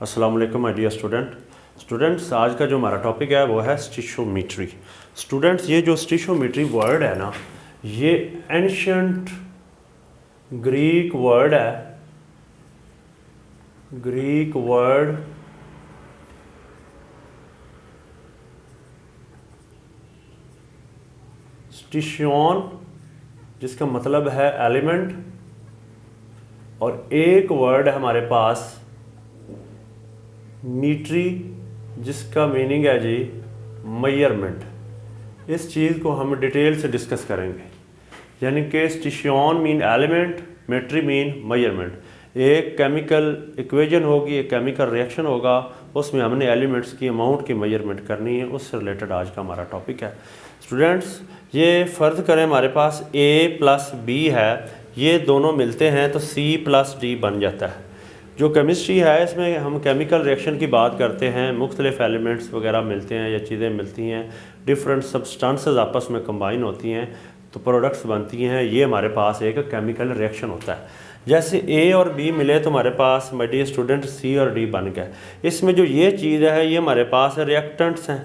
अस्सलाम वालेकुम my dear students, आज का जो हमारा टॉपिक है वो है स्टिशोमीट्री। स्टूडेंट्स, ये जो स्टिशोमीट्री वर्ड है ना, ये एंशियंट ग्रीक वर्ड है। ग्रीक वर्ड स्टिशियन, जिसका मतलब है एलिमेंट, और एक वर्ड है हमारे पास मीट्री, जिसका मीनिंग है जी मेजरमेंट। इस चीज़ को हम डिटेल से डिस्कस करेंगे, यानी कि स्टिशियन मीन एलिमेंट, मीट्री मीन मेजरमेंट। एक केमिकल इक्वेशन होगी, एक केमिकल रिएक्शन होगा, उसमें हमने एलिमेंट्स की अमाउंट की मेजरमेंट करनी है। उससे रिलेटेड आज का हमारा टॉपिक है। स्टूडेंट्स, ये फ़र्ज़ करें हमारे पास A + B है, ये दोनों मिलते हैं तो C + D बन जाता है। जो केमिस्ट्री है, इसमें हम केमिकल रिएक्शन की बात करते हैं, मुख्तलिफ एलिमेंट्स वगैरह मिलते हैं या चीज़ें मिलती हैं, डिफरेंट सब्सटेंसेस आपस में कंबाइन होती हैं तो प्रोडक्ट्स बनती हैं। ये हमारे पास एक केमिकल रिएक्शन होता है। जैसे A और B मिले तो हमारे पास माय डियर स्टूडेंट C और D बन गए। इसमें जो ये चीज़ है, ये हमारे पास रिएक्टेंट्स हैं।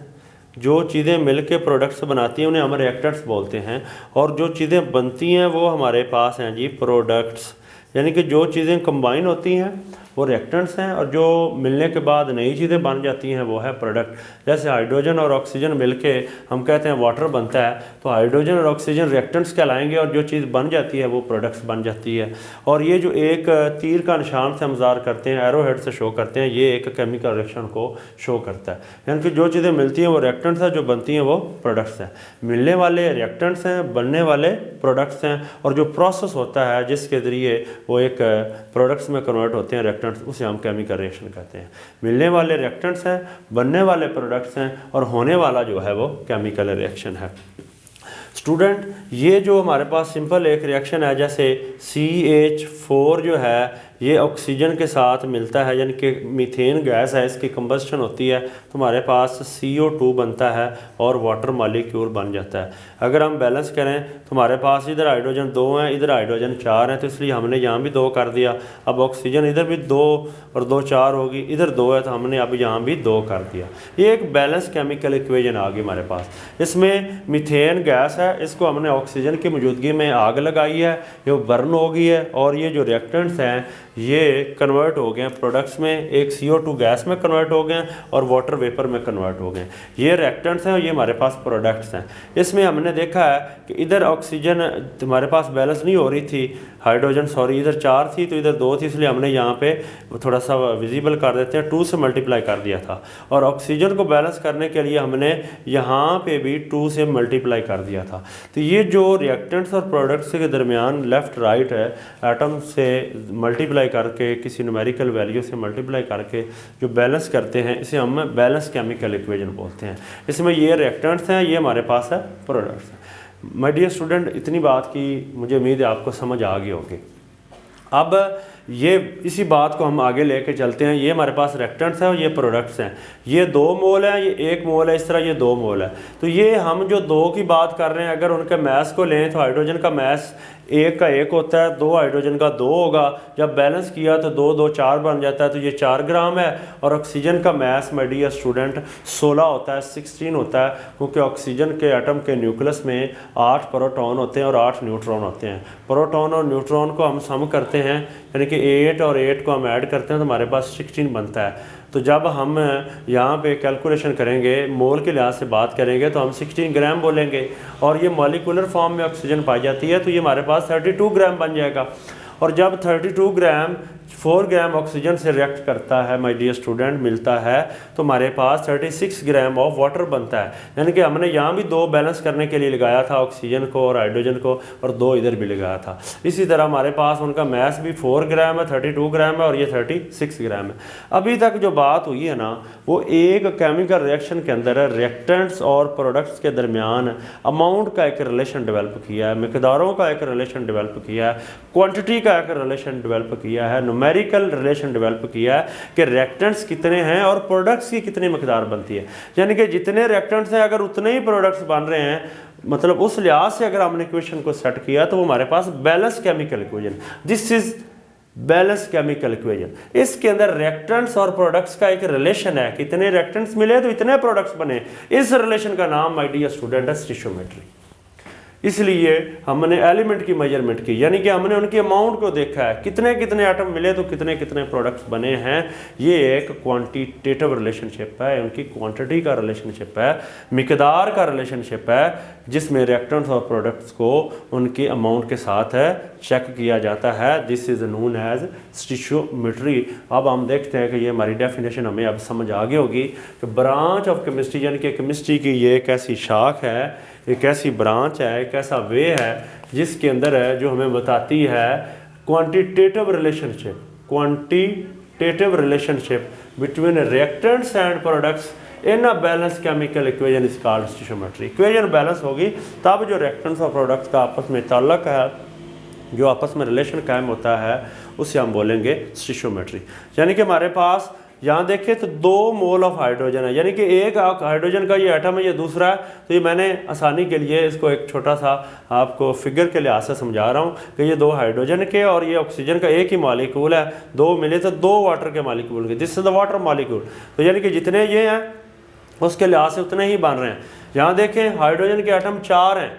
जो चीज़ें मिलके प्रोडक्ट्स बनाती हैं उन्हें हम रिएक्टेंट्स बोलते हैं, और जो चीज़ें बनती हैं वो हमारे पास हैं जी प्रोडक्ट्स। यानी कि जो चीज़ें कंबाइन होती हैं वो रिएक्टेंट्स हैं, और जो मिलने के बाद नई चीज़ें बन जाती हैं वो है प्रोडक्ट। जैसे हाइड्रोजन और ऑक्सीजन मिलके हम कहते हैं वाटर बनता है, तो हाइड्रोजन और ऑक्सीजन रिएक्टेंट्स कहलाएंगे, और जो चीज़ बन जाती है वो प्रोडक्ट्स बन जाती है। और ये जो एक तीर का निशान से हम ज़ार करते हैं, एरो हेड से शो करते हैं, ये एक केमिकल रिएक्शन को शो करता है। यानी कि जो चीज़ें मिलती हैं वो रिएक्टेंट्स हैं, जो बनती हैं वो प्रोडक्ट्स हैं। मिलने वाले रिएक्टेंट्स हैं, बनने वाले प्रोडक्ट्स हैं, और जो प्रोसेस होता है जिसके ज़रिए वो एक प्रोडक्ट्स में कन्वर्ट होते हैं रिएक्टेंट्स, उसे हम केमिकल रिएक्शन कहते हैं। मिलने वाले रिएक्टेंट्स हैं, बनने वाले प्रोडक्ट्स हैं, और होने वाला जो है वो केमिकल रिएक्शन है। स्टूडेंट, ये जो हमारे पास सिंपल एक रिएक्शन है, जैसे CH4 जो है ये ऑक्सीजन के साथ मिलता है, यानी कि मीथेन गैस है, इसकी कंबस्शन होती है तो हमारे पास CO2 बनता है और वाटर मॉलिक्यूल बन जाता है। अगर हम बैलेंस करें तो हमारे पास इधर हाइड्रोजन 2 हैं, इधर हाइड्रोजन 4 हैं, तो इसलिए हमने यहाँ भी 2 कर दिया। अब ऑक्सीजन इधर भी 2 और 2 4 होगी, इधर 2 है तो हमने अब यहाँ भी 2 कर दिया। ये एक बैलेंस केमिकल इक्वेशन आ गई हमारे पास। इसमें मीथेन गैस है, इसको हमने ऑक्सीजन की मौजूदगी में आग लगाई है, ये बर्न हो गई है, और ये जो रिएक्टेंट्स हैं ये कन्वर्ट हो गए हैं प्रोडक्ट्स में। एक CO2 गैस में कन्वर्ट हो गए हैं और वाटर वेपर में कन्वर्ट हो गए। ये रिएक्टेंट्स हैं और ये हमारे पास प्रोडक्ट्स हैं। इसमें हमने देखा है कि इधर ऑक्सीजन हमारे पास बैलेंस नहीं हो रही थी, हाइड्रोजन इधर 4 थी तो इधर 2 थी, इसलिए हमने यहाँ पे थोड़ा सा विजिबल कर देते हैं, 2 से मल्टीप्लाई कर दिया था। और ऑक्सीजन को बैलेंस करने के लिए हमने यहाँ पे भी 2 से मल्टीप्लाई कर दिया था। तो ये जो रिएक्टेंट्स और प्रोडक्ट्स के दरमियान लेफ़्ट राइट है, एटम से मल्टीप्लाई करके, किसी न्यूमेरिकल वैल्यू से मल्टीप्लाई करके जो बैलेंस करते हैं, इसे हम बैलेंस केमिकल इक्वेशन बोलते हैं। इसमें ये रिएक्टेंट्स हैं, ये हमारे पास है प्रोडक्ट्स हैं। माय डियर स्टूडेंट, इतनी बात की मुझे उम्मीद है आपको समझ आ गई होगी। अब ये इसी बात को हम आगे लेके चलते हैं। ये हमारे पास रिएक्टेंट्स हैं और ये प्रोडक्ट्स हैं। ये 2 मोल हैं, ये 1 मोल है, इस तरह ये 2 मोल है। तो ये हम जो 2 की बात कर रहे हैं, अगर उनके मैस को लें तो हाइड्रोजन का मैस 1 का 1 होता है, 2 हाइड्रोजन का 2 होगा। जब बैलेंस किया तो 2 2 4 बन जाता है, तो ये 4 ग्राम है। और ऑक्सीजन का मैस माय डियर स्टूडेंट 16 होता है, 16 होता है, क्योंकि ऑक्सीजन के एटम के न्यूक्लियस में 8 प्रोटॉन होते हैं और 8 न्यूट्रॉन होते हैं। प्रोटॉन और न्यूट्रॉन को हम सम करते हैं, यानी कि 8 और 8 को हम ऐड करते हैं तो हमारे पास 16 बनता है। तो जब हम यहाँ पे कैलकुलेशन करेंगे, मोल के लिहाज से बात करेंगे, तो हम 16 ग्राम बोलेंगे। और ये मॉलिक्यूलर फॉर्म में ऑक्सीजन पाई जाती है, तो ये हमारे पास 32 ग्राम बन जाएगा। और जब 32 ग्राम 4 ग्राम ऑक्सीजन से रिएक्ट करता है माय डियर स्टूडेंट, मिलता है, तो हमारे पास 36 ग्राम ऑफ वाटर बनता है। यानी कि हमने यहाँ भी 2 बैलेंस करने के लिए लगाया था, ऑक्सीजन को और हाइड्रोजन को, और 2 इधर भी लगाया था। इसी तरह हमारे पास उनका मैस भी 4 ग्राम है, 32 ग्राम है, और ये 36 ग्राम है। अभी तक जो बात हुई है ना, वो एक केमिकल रिएक्शन के अंदर है, रिएक्टेंट्स और प्रोडक्ट्स के दरमियान अमाउंट का एक रिलेशन डेवलप किया है, मिकदारों का एक रिलेशन डेवलप किया है, क्वांटिटी का एक रिलेशन डेवलप किया है, न्यूमेरिकल रिलेशन डेवलप किया है कि रिएक्टेंट्स कितने हैं और प्रोडक्ट्स की कितनी मकदार बनती है। यानी कि जितने रिएक्टेंट्स हैं अगर उतने ही प्रोडक्ट्स बन रहे हैं, मतलब उस लिहाज से अगर हमने इक्वेशन को सेट किया तो वो हमारे पास balance chemical equation, this is balance chemical equation. इसके अंदर रिएक्टेंट्स और प्रोडक्ट्स का एक रिलेशन है, कितने रिएक्टेंट्स मिले तो इतने प्रोडक्ट्स बने। इस रिलेशन का नाम माय डियर स्टूडेंट है स्टिशियोमेट्री। इसलिए हमने एलिमेंट की मेजरमेंट की, यानी कि हमने उनके अमाउंट को देखा है, कितने कितने आइटम मिले तो कितने कितने प्रोडक्ट्स बने हैं। ये एक क्वांटिटेटिव रिलेशनशिप है, उनकी क्वांटिटी का रिलेशनशिप है, मिकदार का रिलेशनशिप है, जिसमें रिएक्टेंट्स और प्रोडक्ट्स को उनके अमाउंट के साथ है चेक किया जाता है। This is known as stoichiometry. अब हम देखते हैं कि ये हमारी डेफिनेशन हमें अब समझ आ गई होगी कि ब्रांच ऑफ केमिस्ट्री, यानी कि केमिस्ट्री की ये एक ऐसी शाख है, एक ऐसी ब्रांच है, एक ऐसा वे है जिसके अंदर है जो हमें बताती है quantitative relationship between reactants and products in a balance chemical equation is called stoichiometry. Equation balance होगी तब जो रिएक्टेंट्स और प्रोडक्ट्स का आपस में ताल्लुक है, जो आपस में रिलेशन कायम होता है, उसे हम बोलेंगे स्टिशियोमेट्री। यानी कि हमारे पास यहाँ देखें तो 2 मोल ऑफ हाइड्रोजन है, यानी कि एक हाइड्रोजन का ये एटम है, ये दूसरा है। तो ये मैंने आसानी के लिए इसको एक छोटा सा आपको फिगर के लिहाज से समझा रहा हूँ कि ये 2 हाइड्रोजन के और ये ऑक्सीजन का एक ही मॉलिक्यूल है, 2 मिले तो 2 वाटर के मॉलिक्यूल के, this is the water molecule. तो यानी कि जितने ये हैं उसके लिहाज से उतने ही बन रहे हैं। यहाँ देखें हाइड्रोजन के एटम 4 हैं,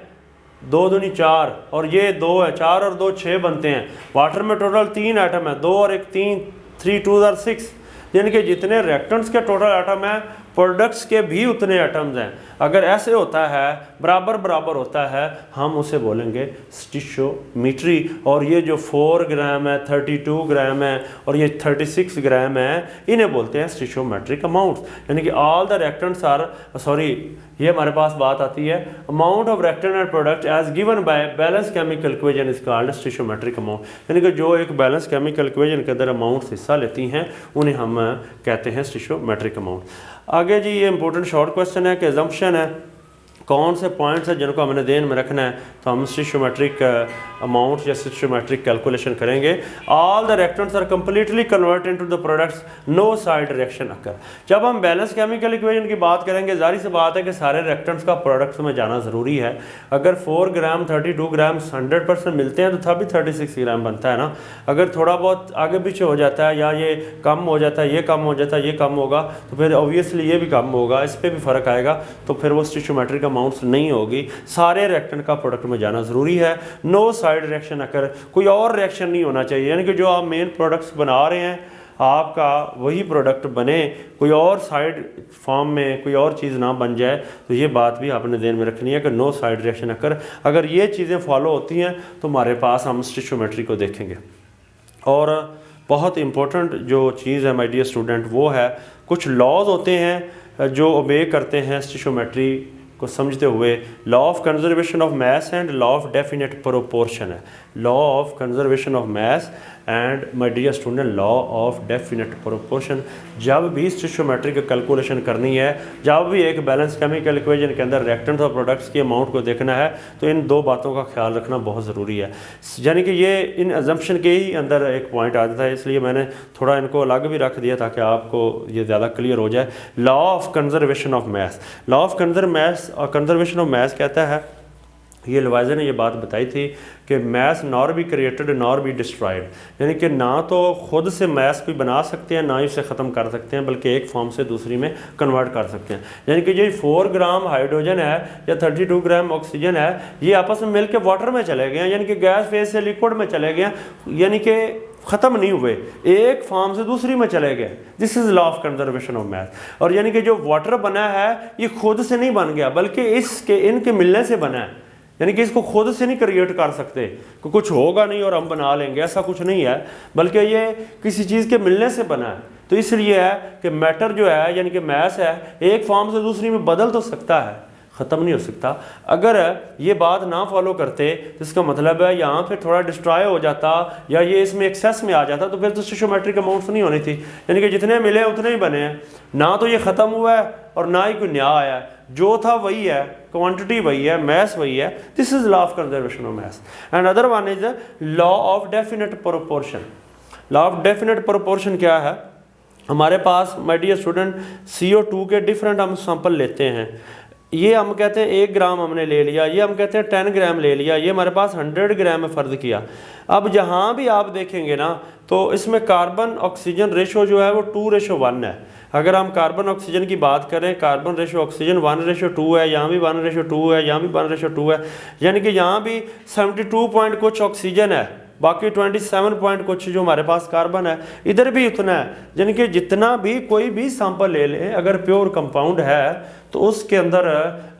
2 दूनी 4 और ये 2 है, 4 और 2 6 बनते हैं। वाटर में टोटल 3 एटम है, 2 और 1 3, 3 2 आर 6, यानी कि जितने रिएक्टेंट्स के टोटल एटम है प्रोडक्ट्स के भी उतने एटम्स हैं। अगर ऐसे होता है, बराबर बराबर होता है, हम उसे बोलेंगे स्टिशियोमेट्री। और ये जो 4 ग्राम है, 32 ग्राम है और ये 36 ग्राम है, इन्हें बोलते हैं स्टिशियोमेट्रिक अमाउंट्स। यानी कि ऑल द रिएक्टेंट्स आर ये हमारे पास बात आती है amount of reactant and product as given by balance chemical equation is called stoichiometric amount. यानी कि जो एक बैलेंस केमिकल इक्वेशन के अंदर अमाउंट्स हिस्सा लेती हैं उन्हें हम कहते हैं स्टिशियोमेट्रिक अमाउंट। आगे जी ये इंपॉर्टेंट शॉर्ट क्वेश्चन है कि अजम्पशन है, कौन से पॉइंट्स हैं जिनको हमने ध्यान में रखना है, तो हम स्टिशियोमेट्रिक अमाउंट या स्टिशियोमेट्रिक कैलकुलेशन करेंगे। All the reactants are completely convert into the products, no side reaction occur. जब हम बैलेंस केमिकल इक्वेशन की बात करेंगे, जाहिर सी बात है कि सारे रिएक्टेंट्स का प्रोडक्ट्स में जाना ज़रूरी है। अगर 4 ग्राम 32 ग्राम 100% मिलते हैं तो तभी 36 ग्राम बनता है ना। अगर थोड़ा बहुत आगे पीछे हो जाता है या ये कम हो जाता है, ये कम हो जाता है, ये कम होगा, तो फिर ऑब्वियसली ये भी कम होगा, इस पर भी फ़र्क आएगा, तो फिर वो स्टिशियोमेट्रिक अमाउंट्स नहीं होगी। सारे रिएक्टेंट का प्रोडक्ट में जाना ज़रूरी है। नो साइड रिएक्शन अकर, कोई और रिएक्शन नहीं होना चाहिए, यानी कि जो आप मेन प्रोडक्ट्स बना रहे हैं आपका वही प्रोडक्ट बने, कोई और साइड फॉर्म में कोई और चीज़ ना बन जाए। तो ये बात भी आपने ध्यान में रखनी है कि नो साइड रिएक्शन अकर। अगर ये चीज़ें फॉलो होती हैं तो हमारे पास हम स्टिशियोमेट्री को देखेंगे। और बहुत इंपॉर्टेंट जो चीज़ है माय डियर स्टूडेंट, वो है कुछ लॉज होते हैं जो ओबे करते हैं स्टिशियोमेट्री को समझते हुए। Law of conservation of mass and law of definite proportion है। Law of conservation of mass and my dear student law of definite proportion. जब भी स्टिशियोमेट्रिक कैलकुलेशन करनी है, जब भी एक बैलेंस केमिकल इक्वेशन के अंदर रिएक्टेंट्स और प्रोडक्ट्स के अमाउंट को देखना है, तो इन 2 बातों का ख्याल रखना बहुत ज़रूरी है। यानी कि ये इन अजम्पशन के ही अंदर एक पॉइंट आ जाता है, इसलिए मैंने थोड़ा इनको अलग भी रख दिया ताकि आपको ये ज़्यादा क्लियर हो जाए। Law of conservation of mass, law of conservation of मास कहता है, ये लवाइज़ा ने ये बात बताई थी कि mass nor be created nor be destroyed, यानी कि ना तो खुद से मैस कोई बना सकते हैं ना ही उसे ख़त्म कर सकते हैं, बल्कि एक फॉर्म से दूसरी में कन्वर्ट कर सकते हैं। यानी कि जो 4 ग्राम हाइड्रोजन है या 32 ग्राम ऑक्सीजन है, ये आपस में मिल के वाटर में चले गए हैं, यानी कि गैस फेज से लिक्विड में चले गए हैं, यानी कि ख़त्म नहीं हुए, एक फॉर्म से दूसरी में चले गए। This is law of conservation of मास। और यानी कि जो वाटर बना है ये खुद से नहीं बन गया, बल्कि इनके मिलने से बना है, यानी कि इसको खुद से नहीं क्रिएट कर सकते कि कुछ होगा नहीं और हम बना लेंगे, ऐसा कुछ नहीं है, बल्कि ये किसी चीज़ के मिलने से बना है। तो इसलिए है कि मैटर जो है यानी कि मैस है, एक फॉर्म से दूसरी में बदल तो सकता है, ख़त्म नहीं हो सकता। अगर ये बात ना फॉलो करते तो इसका मतलब है यहाँ पे थोड़ा डिस्ट्रॉय हो जाता या ये इसमें एक्सेस में आ जाता, तो फिर तो स्टिशियोमेट्रिक अमाउंट्स नहीं होनी थी। यानी कि जितने मिले उतने ही बने हैं, ना तो ये ख़त्म हुआ है और ना ही कोई नया आया है, जो था वही है, क्वांटिटी वही है, मैस वही है। This is law of conservation of mass. And other one is law of definite proportion. Law of definite proportion क्या है? हमारे पास माय डियर स्टूडेंट CO2 के डिफरेंट हम सैंपल लेते हैं, ये हम कहते हैं 1 ग्राम हमने ले लिया, ये हम कहते हैं 10 ग्राम ले लिया, ये हमारे पास 100 ग्राम में फ़र्ज किया। अब जहाँ भी आप देखेंगे ना तो इसमें कार्बन ऑक्सीजन रेशो जो है वो 2:1 है। अगर हम कार्बन ऑक्सीजन की बात करें, कार्बन रेशो ऑक्सीजन 1:2 है, यहाँ भी 1:2 है, यहाँ भी 1:2 है, यानी कि यहाँ भी 72 पॉइंट कुछ ऑक्सीजन है, बाकी 27 पॉइंट कुछ जो हमारे पास कार्बन है, इधर भी उतना है। यानी कि जितना भी कोई भी सैंपल ले लें, अगर प्योर कंपाउंड है तो उसके अंदर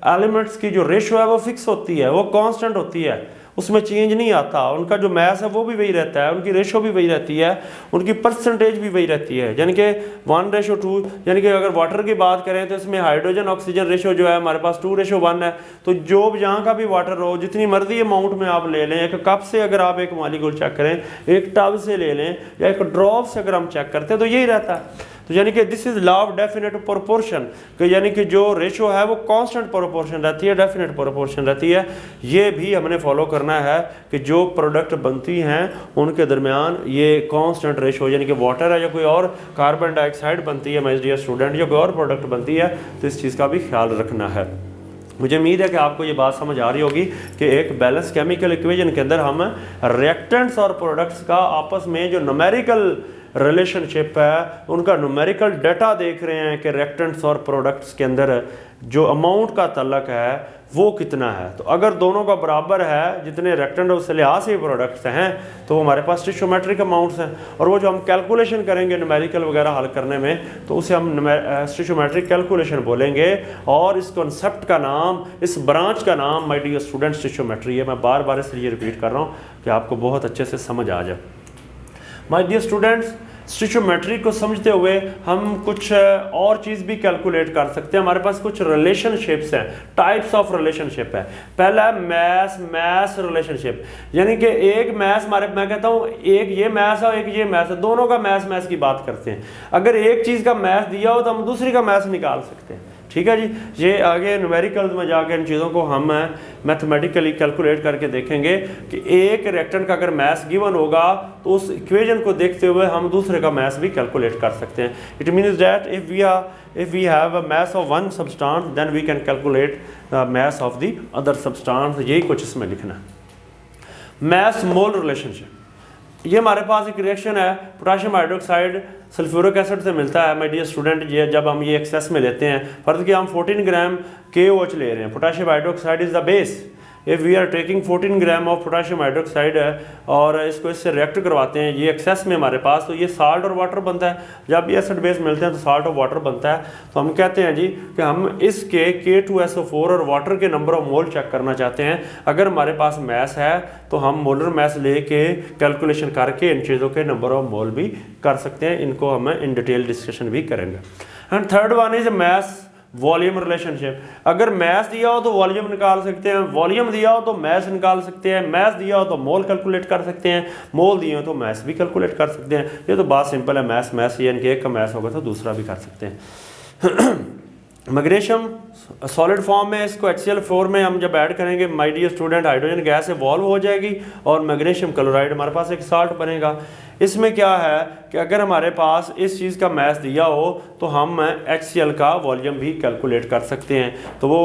एलिमेंट्स की जो रेशो है वो फिक्स होती है, वो कांस्टेंट होती है, उसमें चेंज नहीं आता। उनका जो मैस है वो भी वही रहता है, उनकी रेशो भी वही रहती है, उनकी परसेंटेज भी वही रहती है। यानी कि 1:2, यानी कि अगर वाटर की बात करें तो इसमें हाइड्रोजन ऑक्सीजन रेशो जो है हमारे पास 2:1 है। तो जो जहाँ का भी वाटर हो, जितनी मर्जी अमाउंट में आप ले लें, एक कप से अगर आप एक मॉलिक्यूल चेक करें, एक टब से ले लें या एक ड्रॉप से अगर हम चेक करते हैं तो यही रहता है। तो यानी कि this is law of definite proportion, यानी कि जो रेशो है वो कांस्टेंट प्रोपोर्शन रहती है, डेफिनेट प्रोपोर्शन रहती है। ये भी हमने फॉलो करना है कि जो प्रोडक्ट बनती हैं उनके दरमियान ये कांस्टेंट रेशो, यानी कि वाटर है या कोई और कार्बन डाइऑक्साइड बनती है माय डियर स्टूडेंट, या कोई और प्रोडक्ट बनती है, तो इस चीज़ का भी ख्याल रखना है। मुझे उम्मीद है कि आपको ये बात समझ आ रही होगी कि एक बैलेंस केमिकल इक्वेशन के अंदर हम रिएक्टेंट्स और प्रोडक्ट्स का आपस में जो न्यूमेरिकल रिलेशनशिप है, उनका न्यूमेरिकल डाटा देख रहे हैं कि रिएक्टेंट्स और प्रोडक्ट्स के अंदर जो अमाउंट का तल्लक है वो कितना है। तो अगर दोनों का बराबर है, जितने रिएक्टेंट उस लिहाज से प्रोडक्ट्स हैं, तो हमारे पास स्टिचोमेट्रिक अमाउंट्स हैं, और वो जो हम कैलकुलेशन करेंगे न्यूमेरिकल वगैरह हल करने में, तो उसे हम स्टिचोमेट्रिक कैलकुलेशन बोलेंगे। और इस कॉन्सेप्ट का नाम, इस ब्रांच का नाम माय डियर स्टूडेंट स्टिचोमेट्री है। मैं बार बार इसलिए रिपीट कर रहा हूँ कि आपको बहुत अच्छे से समझ आ जाए। माय डियर स्टूडेंट्स, स्टिचोमेट्री को समझते हुए हम कुछ और चीज़ भी कैलकुलेट कर सकते हैं। हमारे पास कुछ रिलेशनशिप्स हैं, टाइप्स ऑफ रिलेशनशिप है। पहला है मैस मैस रिलेशनशिप, यानी कि एक मैस मैं कहता हूँ एक ये मैस है, एक ये मैस है, दोनों का मैस मैस की बात करते हैं। अगर एक चीज़ का मैस दिया हो तो हम दूसरी का मैस निकाल सकते हैं। ठीक है जी। ये आगे न्यूमेरिकल में जाकर इन चीज़ों को हम मैथमेटिकली कैलकुलेट करके देखेंगे कि एक रिएक्टेंट का अगर मैस गिवन होगा तो उस इक्वेशन को देखते हुए हम दूसरे का मैस भी कैलकुलेट कर सकते हैं। It means that if we have a mass of one substance then we can calculate the mass of the other substance। यही कुछ इसमें लिखना है। मैस मोल रिलेशनशिप, ये हमारे पास एक रिएक्शन है, पोटेशियम हाइड्रोक्साइड सल्फ्यूरिक एसिड से मिलता है माय डियर स्टूडेंट। ये जब हम ये एक्सेस में लेते हैं, फर्ज कि हम 14 ग्राम KOH ले रहे हैं, potassium hydroxide is the base. If we are taking 14 gram of potassium hydroxide और इसको इससे रिएक्ट करवाते हैं ये एक्सेस में हमारे पास, तो ये साल्ट और वाटर बनता है। जब ये एसिड बेस मिलते हैं तो साल्ट और वाटर बनता है। तो हम कहते हैं जी कि हम इसके K2SO4 और वाटर के नंबर ऑफ मोल चेक करना चाहते हैं। अगर हमारे पास मैस है तो हम मोलर मैस लेके कैलकुलेशन करके इन चीज़ों के नंबर ऑफ मोल भी कर सकते हैं। इनको हम इन डिटेल डिस्कशन भी करेंगे। And third one is mass volume relationship. अगर मैस दिया हो तो वॉल्यूम निकाल सकते हैं, वॉल्यूम दिया हो तो मैस निकाल सकते हैं, मैस दिया हो तो मोल कैलकुलेट कर सकते हैं, मोल दिए हो तो मैस भी कैलकुलेट कर सकते हैं। ये तो बात सिंपल है, मैस मैस, यानी कि एक का मैस होगा तो दूसरा भी कर सकते हैं। मैग्नीशियम सॉलिड फॉर्म में, इसको HCl4 में हम जब ऐड करेंगे my dear student, hydrogen gas evolve हो जाएगी और मैग्नीशियम क्लोराइड हमारे पास एक साल्ट बनेगा। इसमें क्या है कि अगर हमारे पास इस चीज़ का मैस दिया हो तो हम HCl का वॉल्यूम भी कैलकुलेट कर सकते हैं। तो वो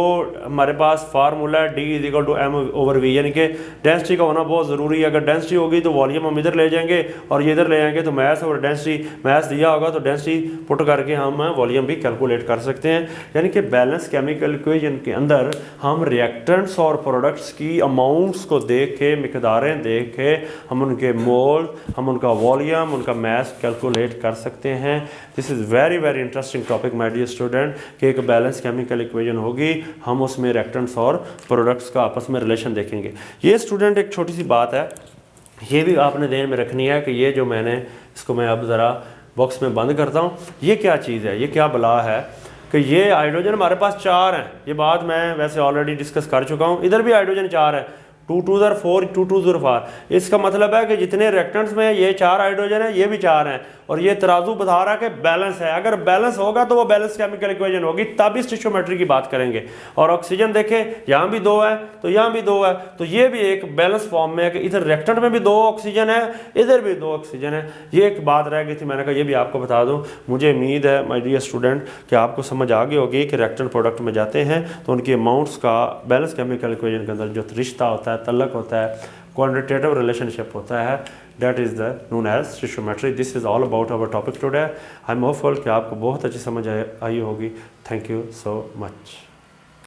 हमारे पास फार्मूला है D=m/v, यानी कि डेंसिटी का होना बहुत ज़रूरी है। अगर डेंसिटी होगी तो वॉल्यूम हम इधर ले जाएंगे और ये इधर ले जाएंगे, तो मैस और डेंसिटी, मैस दिया होगा तो डेंसिटी पुट करके हम वॉल्यूम भी कैलकुलेट कर सकते हैं। यानी कि बैलेंस केमिकल इक्वेशन के अंदर हम रिएक्टेंट्स और प्रोडक्ट्स की अमाउंट्स को देख के, मिकदारें देख के, हम उनके मोल, हम उनका वॉल्यूम, उनका मैस कैलकुलेट कर सकते हैं। This is very very interesting topic my dear student, कि एक बैलेंस केमिकल इक्वेशन होगी, हम उसमें रिएक्टेंट्स और प्रोडक्ट्स का आपस में रिलेशन देखेंगे। ये स्टूडेंट एक छोटी सी बात है, ये भी आपने ध्यान में रखनी है कि ये जो मैंने इसको मैं अब ज़रा बॉक्स में बंद करता हूँ, ये क्या चीज़ है, ये क्या बला है कि ये हाइड्रोजन हमारे पास 4 हैं। ये बात मैं वैसे ऑलरेडी डिस्कस कर चुका हूँ। इधर भी हाइड्रोजन 4 है, 2 2 4 2 2 4। इसका मतलब है कि जितने रिएक्टेंट्स में ये 4 हाइड्रोजन है, ये भी 4 हैं, और ये तराजू बता रहा है कि बैलेंस है। अगर बैलेंस होगा तो वो बैलेंस केमिकल इक्वेशन होगी, तब इस स्टिशियोमेट्री की बात करेंगे। और ऑक्सीजन देखें, यहाँ भी 2 है तो यहाँ भी 2 है, तो ये भी एक बैलेंस फॉर्म में है कि इधर रिएक्टेंट में भी 2 ऑक्सीजन है, इधर भी 2 ऑक्सीजन है। ये एक बात रह गई थी, मैंने कहा ये भी आपको बता दूं। मुझे उम्मीद है माय डियर स्टूडेंट कि आपको समझ आ गई होगी कि रिएक्टेंट प्रोडक्ट में जाते हैं तो उनके अमाउंट्स का बैलेंस केमिकल इक्वेशन के अंदर जो रिश्ता होता है, तल्लक होता है, क्वांटिटेटिव रिलेशनशिप होता है, that is the known as stoichiometry. This is all about our topic today. I am hopeful कि आपको बहुत अच्छी समझ आई होगी। Thank you so much.